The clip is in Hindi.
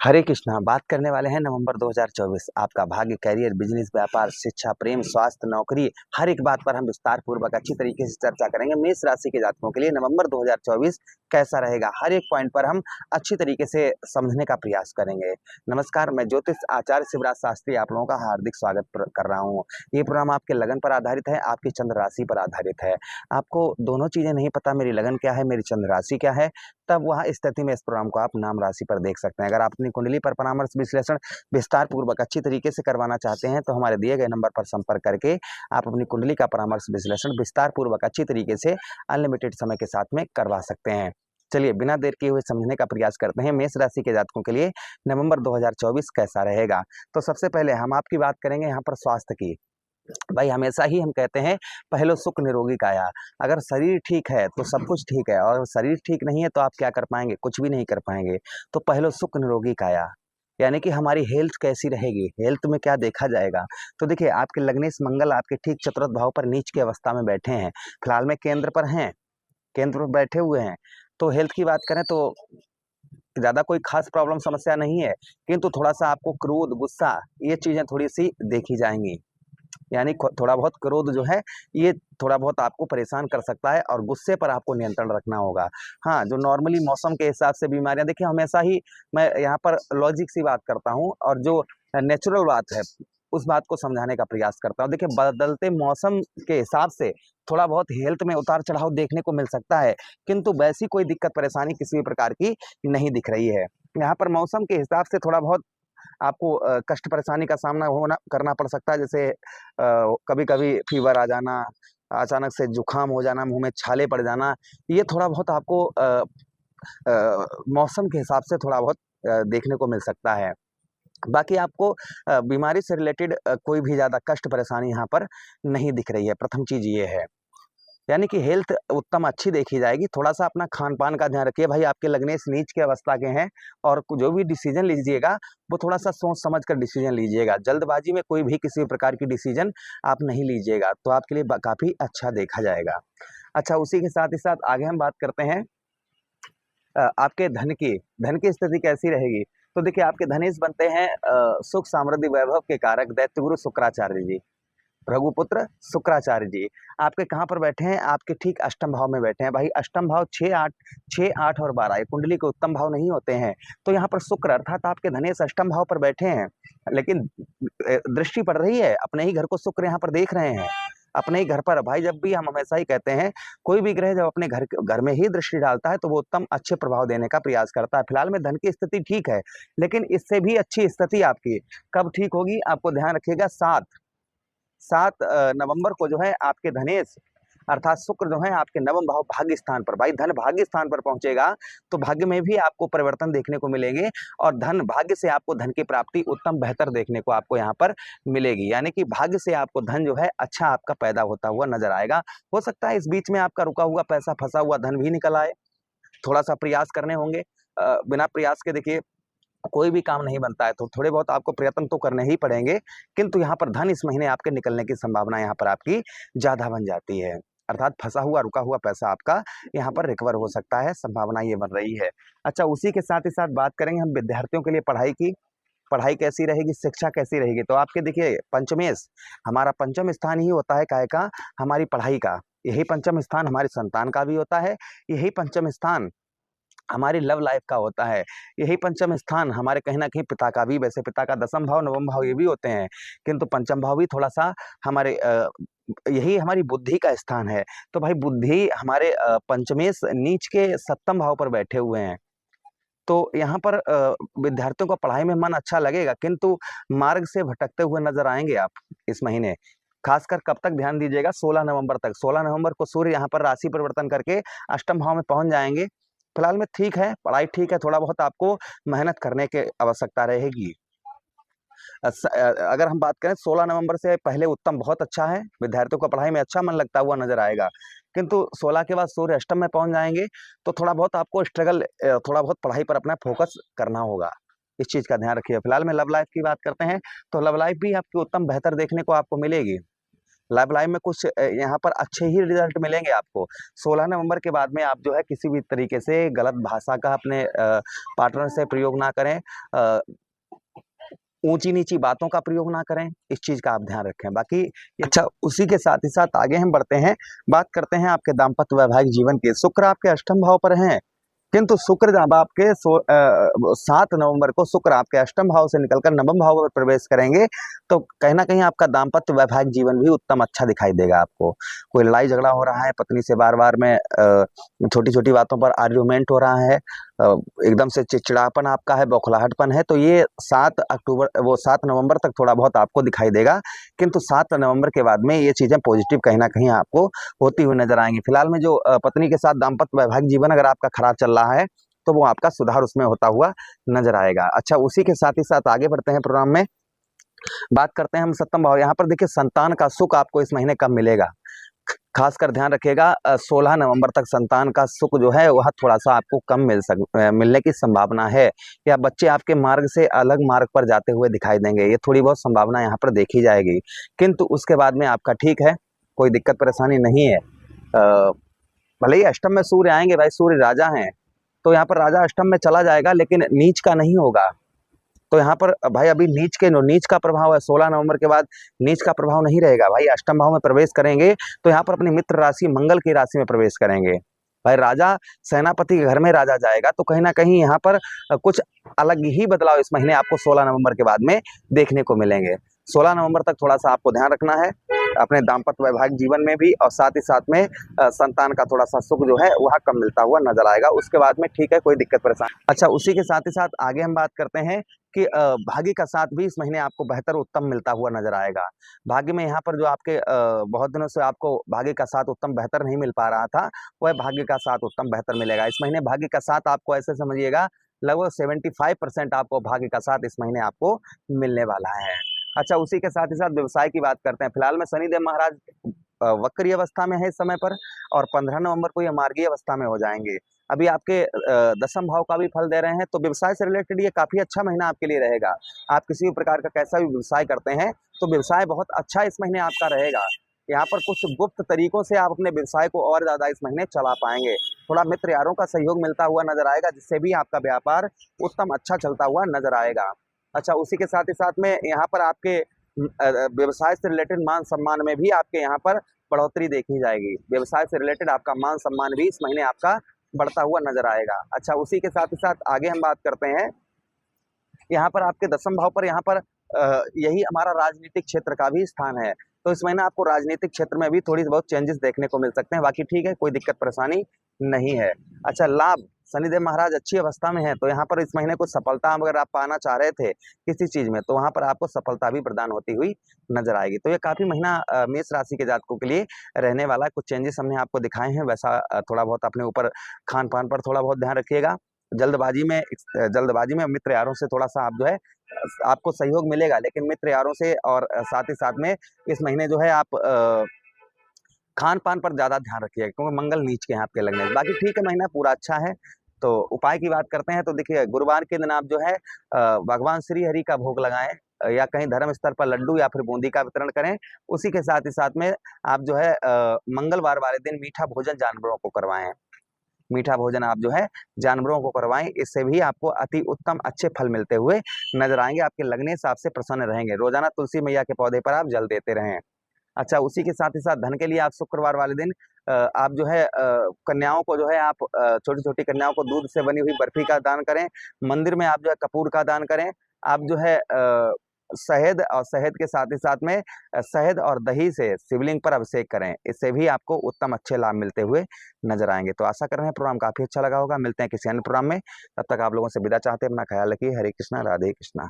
हरे कृष्णा। बात करने वाले हैं नवंबर 2024 आपका भाग्य, करियर, बिजनेस, व्यापार, शिक्षा, प्रेम, स्वास्थ्य, नौकरी, हर एक बात पर हम विस्तार पूर्वक अच्छी तरीके से चर्चा करेंगे। मेष राशि के जातकों के लिए नवंबर 2024 कैसा रहेगा, हर एक पॉइंट पर हम अच्छी तरीके से समझने का प्रयास करेंगे। नमस्कार, मैं ज्योतिष आचार्य शिवराज शास्त्री आप लोगों का हार्दिक स्वागत कर रहा हूँ। ये प्रोग्राम आपके लगन पर आधारित है, आपकी चंद्र राशि पर आधारित है। आपको दोनों चीजें नहीं पता, मेरी लगन क्या है, मेरी चंद्र राशि क्या है, तब वह स्थिति में इस प्रोग्राम को आप नाम राशि पर देख सकते हैं। अगर आप अपनी कुंडली पर परामर्श विश्लेषण विस्तार पूर्वक अच्छी तरीके से करवाना चाहते हैं तो हमारे दिए गए नंबर पर संपर्क करके आप अपनी कुंडली का परामर्श विश्लेषण विस्तार पूर्वक अच्छी तरीके से अनलिमिटेड समय के साथ में करवा सकते हैं। चलिए बिना देर किए हुए समझने का प्रयास करते हैं मेष राशि के जातकों के लिए नवंबर 2024 कैसा रहेगा। तो सबसे पहले हम आपकी बात करेंगे यहाँ पर स्वास्थ्य की। भाई हमेशा ही हम कहते हैं पहले सुख निरोगी काया। अगर शरीर ठीक है तो सब कुछ ठीक है, और शरीर ठीक नहीं है तो आप क्या कर पाएंगे, कुछ भी नहीं कर पाएंगे। तो पहले सुख निरोगी काया यानी कि हमारी हेल्थ कैसी रहेगी, हेल्थ में क्या देखा जाएगा। तो देखिए आपके लग्नेश मंगल आपके ठीक चतुर्थ भाव पर नीच की अवस्था में बैठे हैं, फिलहाल में केंद्र पर हैं, केंद्र पर बैठे हुए हैं। तो हेल्थ की बात करें तो ज्यादा कोई खास प्रॉब्लम समस्या नहीं है, किंतु थोड़ा सा आपको क्रोध गुस्सा ये चीजें थोड़ी सी देखी जाएंगी। यानी थोड़ा बहुत क्रोध जो है ये थोड़ा बहुत आपको परेशान कर सकता है, और गुस्से पर आपको नियंत्रण रखना होगा। हाँ, जो नॉर्मली मौसम के हिसाब से बीमारियां, देखिए हमेशा ही मैं यहाँ पर लॉजिक सी बात करता हूँ और जो नेचुरल बात है उस बात को समझाने का प्रयास करता हूँ। देखिए बदलते मौसम के हिसाब से थोड़ा बहुत हेल्थ में उतार चढ़ाव देखने को मिल सकता है, किंतु वैसी कोई दिक्कत परेशानी किसी भी प्रकार की नहीं दिख रही है। यहाँ पर मौसम के हिसाब से थोड़ा बहुत आपको कष्ट परेशानी का सामना करना पड़ सकता है। जैसे कभी कभी फीवर आ जाना, अचानक से जुकाम हो जाना, मुंह में छाले पड़ जाना, ये थोड़ा बहुत आपको मौसम के हिसाब से थोड़ा बहुत देखने को मिल सकता है। बाकी आपको बीमारी से रिलेटेड कोई भी ज्यादा कष्ट परेशानी यहाँ पर नहीं दिख रही है। प्रथम चीज ये है, यानी कि हेल्थ उत्तम अच्छी देखी जाएगी। थोड़ा सा अपना खान पान का ध्यान रखिए। भाई आपके लग्नेश नीच की अवस्था के हैं, और जो भी डिसीजन लीजिएगा वो थोड़ा सा सोच समझ कर डिसीजन लीजिएगा। जल्दबाजी में कोई भी किसी प्रकार की डिसीजन आप नहीं लीजिएगा, तो आपके लिए काफी अच्छा देखा जाएगा। अच्छा, उसी के साथ ही साथ आगे हम बात करते हैं आपके धन की स्थिति कैसी रहेगी। तो देखिए आपके धनेश बनते हैं सुख समृद्धि वैभव के कारक दैत्य गुरु शुक्राचार्य जी, भृगुपुत्र शुक्राचार्य जी। आपके कहाँ पर बैठे हैं, आपके ठीक अष्टम भाव में बैठे हैं। भाई अष्टम भाव 6 8 और 12 ये कुंडली के उत्तम भाव नहीं होते हैं। तो यहाँ पर शुक्र अर्थात आपके धनेश अष्टम भाव पर बैठे हैं, लेकिन दृष्टि पड़ रही है, अपने ही घर को शुक्र यहाँ पर देख रहे हैं, अपने ही घर पर। भाई जब भी हम हमेशा ही कहते हैं कोई भी ग्रह जब अपने घर में ही दृष्टि डालता है तो वो उत्तम अच्छे प्रभाव देने का प्रयास करता है। फिलहाल में धन की स्थिति ठीक है, लेकिन इससे भी अच्छी स्थिति आपकी कब ठीक होगी, आपको ध्यान रखिएगा। 7 नवंबर को जो है आपके धनेश अर्थात शुक्र जो है आपके नवम भाव भाग्य स्थान पर, भाई धन भाग्य स्थान पर पहुंचेगा तो भाग्य में भी आपको परिवर्तन देखने को मिलेंगे, और धन भाग्य से आपको धन की प्राप्ति उत्तम बेहतर देखने को आपको यहाँ पर मिलेगी। यानी कि भाग्य से आपको धन जो है अच्छा आपका पैदा होता हुआ नजर आएगा। हो सकता है इस बीच में आपका रुका हुआ पैसा फंसा हुआ धन भी निकल आए, थोड़ा सा प्रयास करने होंगे। बिना प्रयास के देखिए कोई भी काम नहीं बनता है, तो थोड़े बहुत आपको प्रयत्न तो करने ही पड़ेंगे, किंतु यहाँ पर धन इस महीने आपके निकलने की संभावना यहाँ पर आपकी ज्यादा बन जाती है। अर्थात फंसा हुआ रुका हुआ पैसा आपका यहाँ पर रिकवर हो सकता है, संभावना ये बन रही है। अच्छा, उसी के साथ ही साथ बात करेंगे हम विद्यार्थियों के लिए पढ़ाई की। पढ़ाई कैसी रहेगी, शिक्षा कैसी रहेगी। तो आपके देखिए पंचमेश, हमारा पंचम स्थान ही होता है काय का, हमारी पढ़ाई का। यही पंचम स्थान हमारी संतान का भी होता है, यही पंचम स्थान हमारी लव लाइफ का होता है, यही पंचम स्थान हमारे कहीं ना कहीं पिता का भी। वैसे पिता का दसम भाव नवम भाव ये भी होते हैं, किंतु पंचम भाव भी थोड़ा सा हमारे यही हमारी बुद्धि का स्थान है। तो भाई बुद्धि हमारे पंचमेश नीच के सप्तम भाव पर बैठे हुए हैं, तो यहाँ पर विद्यार्थियों का पढ़ाई में मन अच्छा लगेगा, किंतु मार्ग से भटकते हुए नजर आएंगे आप इस महीने। खासकर कब तक ध्यान दीजिएगा, 16 नवंबर तक। 16 नवंबर को सूर्य यहाँ पर राशि परिवर्तन करके अष्टम भाव में पहुंच जाएंगे। फिलहाल में ठीक है, पढ़ाई ठीक है, थोड़ा बहुत आपको मेहनत करने की आवश्यकता रहेगी। अगर हम बात करें 16 नवंबर से पहले उत्तम बहुत अच्छा है, विद्यार्थियों का पढ़ाई में अच्छा मन लगता हुआ नजर आएगा, किंतु 16 के बाद सूर्य अष्टम में पहुंच जाएंगे तो थोड़ा बहुत आपको स्ट्रगल, थोड़ा बहुत पढ़ाई पर अपना फोकस करना होगा। इस चीज का ध्यान रखिए। फिलहाल में लव लाइफ की बात करते हैं तो लव लाइफ भी आपकी उत्तम बेहतर देखने को आपको मिलेगी। लव लाइफ में कुछ यहाँ पर अच्छे ही रिजल्ट मिलेंगे आपको। 16 नवंबर के बाद में आप जो है किसी भी तरीके से गलत भाषा का अपने पार्टनर से प्रयोग ना करें, ऊंची-नीची बातों का प्रयोग ना करें, इस चीज़ का आप ध्यान रखें। बाकी अच्छा, उसी के साथ ही साथ आगे हम बढ़ते हैं, बात करते हैं आपके दाम्पत्य वैवाहिक जीवन की। शुक्र आपके अष्टम भाव पर हैं, किंतु शुक्र जब आपके 7 नवंबर को शुक्र आपके अष्टम भाव से निकलकर नवम भाव में प्रवेश करेंगे, तो कहीं न कहीं आपका दाम्पत्य वैवाहिक जीवन भी उत्तम अच्छा दिखाई देगा आपको। कोई लड़ाई झगड़ा हो रहा है, पत्नी से बार-बार में छोटी-छोटी बातों पर आर्ग्यूमेंट हो रहा है, एकदम से चिड़चिड़ापन आपका है, बौखलाहटपन है, तो ये 7 नवंबर तक थोड़ा बहुत आपको दिखाई देगा, किंतु 7 नवंबर के बाद में ये चीज़ें पॉजिटिव कहीं न कहीं आपको होती हुई नज़र आएँगी। फिलहाल में जो पत्नी के साथ दाम्पत्य वैवाहिक जीवन अगर आपका खराब चल रहा है, तो वो आपका सुधार उसमें होता हुआ नज़र आएगा। अच्छा, उसी के साथ ही साथ आगे बढ़ते हैं प्रोग्राम में, बात करते हैं हम सप्तम भाव। यहाँ पर देखिए संतान का सुख आपको इस महीने कब मिलेगा? खासकर ध्यान रखिएगा, 16 नवंबर तक संतान का सुख जो है वह थोड़ा-सा आपको कम मिलने की संभावना है, या बच्चे आपके मार्ग से अलग मार्ग पर जाते हुए दिखाई देंगे। ये थोड़ी बहुत संभावना यहाँ पर देखी जाएगी, किंतु उसके बाद में आपका ठीक है, कोई दिक्कत परेशानी नहीं है। भले ही अष्टम में सूर्य आएँगे, भाई सूर्य राजा हैं, तो यहाँ पर राजा अष्टम में चला जाएगा लेकिन नीच का नहीं होगा। तो यहाँ पर भाई अभी नीच का प्रभाव है, 16 नवंबर के बाद नीच का प्रभाव नहीं रहेगा भाई। अष्टम भाव में प्रवेश करेंगे तो यहाँ पर अपनी मित्र राशि मंगल की राशि में प्रवेश करेंगे। भाई राजा सेनापति के घर में राजा जाएगा, तो कहीं न कहीं यहाँ पर कुछ अलग ही बदलाव इस महीने आपको 16 नवंबर के बाद में देखने को मिलेंगे। 16 नवंबर तक थोड़ा-सा आपको ध्यान रखना है अपने दाम्पत्य वैवाहिक जीवन में भी, और साथ ही साथ में संतान का थोड़ा-सा सुख जो है वह कम मिलता हुआ नज़र आएगा। उसके बाद में ठीक है, कोई दिक्कत परेशानी। अच्छा, उसी के साथ ही साथ आगे हम बात करते हैं कि भाग्य का साथ भी इस महीने आपको बेहतर उत्तम मिलता हुआ नज़र आएगा। भाग्य में यहाँ पर जो आपके बहुत दिनों से आपको भाग्य का साथ उत्तम बेहतर नहीं मिल पा रहा था, वह भाग्य का साथ उत्तम बेहतर मिलेगा। इस महीने भाग्य का साथ आपको ऐसे समझिएगा, लगभग 75% आपको भाग्य का साथ इस महीने आपको मिलने वाला है। अच्छा, उसी के साथ ही साथ व्यवसाय की बात करते हैं। फिलहाल में शनिदेव महाराज वक्री अवस्था में है इस समय पर, और 15 नवंबर को ये मार्गीय अवस्था में हो जाएँगे। अभी आपके दशम भाव का भी फल दे रहे हैं, तो व्यवसाय से रिलेटेड ये काफ़ी अच्छा महीना आपके लिए रहेगा। आप किसी भी प्रकार का कैसा भी व्यवसाय करते हैं, तो व्यवसाय बहुत अच्छा इस महीने आपका रहेगा। यहाँ पर कुछ गुप्त तरीकों से आप अपने व्यवसाय को और ज़्यादा इस महीने चला पाएँगे। थोड़ा मित्र यारों का सहयोग मिलता हुआ नज़र आएगा, जिससे भी आपका व्यापार उत्तम अच्छा चलता हुआ नज़र आएगा। अच्छा, उसी के साथ ही साथ में यहाँ पर आपके व्यवसाय से रिलेटेड मान-सम्मान में भी आपके यहाँ पर बढ़ोतरी देखी जाएगी। व्यवसाय से रिलेटेड आपका मान-सम्मान भी इस महीने आपका बढ़ता हुआ नज़र आएगा। अच्छा, उसी के साथ ही साथ आगे हम बात करते हैं, यहाँ पर आपके दशम भाव पर यहाँ पर यही हमारा राजनीतिक क्षेत्र का भी स्थान है। तो इस महीने आपको राजनीतिक क्षेत्र में भी थोड़ी बहुत चेंजेस देखने को मिल सकते हैं, बाकी ठीक है, कोई दिक्कत परेशानी नहीं है। अच्छा, लाभ, शनिदेव महाराज अच्छी अवस्था में हैं, तो यहाँ पर इस महीने कुछ सफलता अगर आप पाना चाह रहे थे किसी चीज़ में, तो वहाँ पर आपको सफलता भी प्रदान होती हुई नज़र आएगी। तो ये काफ़ी महीना मेष राशि के जातकों के लिए रहने वाला है। कुछ चेंजेस हमने आपको दिखाए हैं, वैसा थोड़ा बहुत अपने ऊपर खान-पान पर थोड़ा बहुत ध्यान रखिएगा। जल्दबाजी में मित्र यारों से थोड़ा-सा आप जो है आपको सहयोग मिलेगा, लेकिन मित्र यारों से और साथ ही साथ में इस महीने जो है आप खान-पान पर ज़्यादा ध्यान रखिएगा, क्योंकि मंगल नीच के हैं आपके लगने से। बाकी ठीक है, महीना पूरा अच्छा है। तो उपाय की बात करते हैं, तो देखिए गुरुवार के दिन आप जो है भगवान श्री हरि का भोग लगाएँ, या कहीं धर्म स्तर पर लड्डू या फिर बूंदी का वितरण करें। उसी के साथ ही साथ में आप जो है मंगलवार वाले दिन मीठा भोजन जानवरों को करवाएँ। मीठा भोजन आप जो है जानवरों को करवाएँ, इससे भी आपको अति उत्तम अच्छे फल मिलते हुए नज़र आएँगे। आपके लगने से आपसे प्रसन्न रहेंगे। रोज़ाना तुलसी मैया के पौधे पर आप जल देते रहें। अच्छा, उसी के साथ ही साथ धन के लिए आप शुक्रवार वाले दिन आप जो है कन्याओं को जो है आप छोटी-छोटी कन्याओं को दूध से बनी हुई बर्फ़ी का दान करें। मंदिर में आप जो है कपूर का दान करें। आप जो है शहद के साथ ही साथ में शहद और दही से शिवलिंग पर अभिषेक करें। इससे भी आपको उत्तम अच्छे लाभ मिलते हुए नज़र आएँगे। तो आशा कर रहे हैं प्रोग्राम काफ़ी अच्छा लगा होगा। मिलते हैं किसी अन्य प्रोग्राम में। तब तक आप लोगों से विदा चाहते हैं। अपना ख़्याल रखिए। हरे कृष्णा, राधे कृष्णा।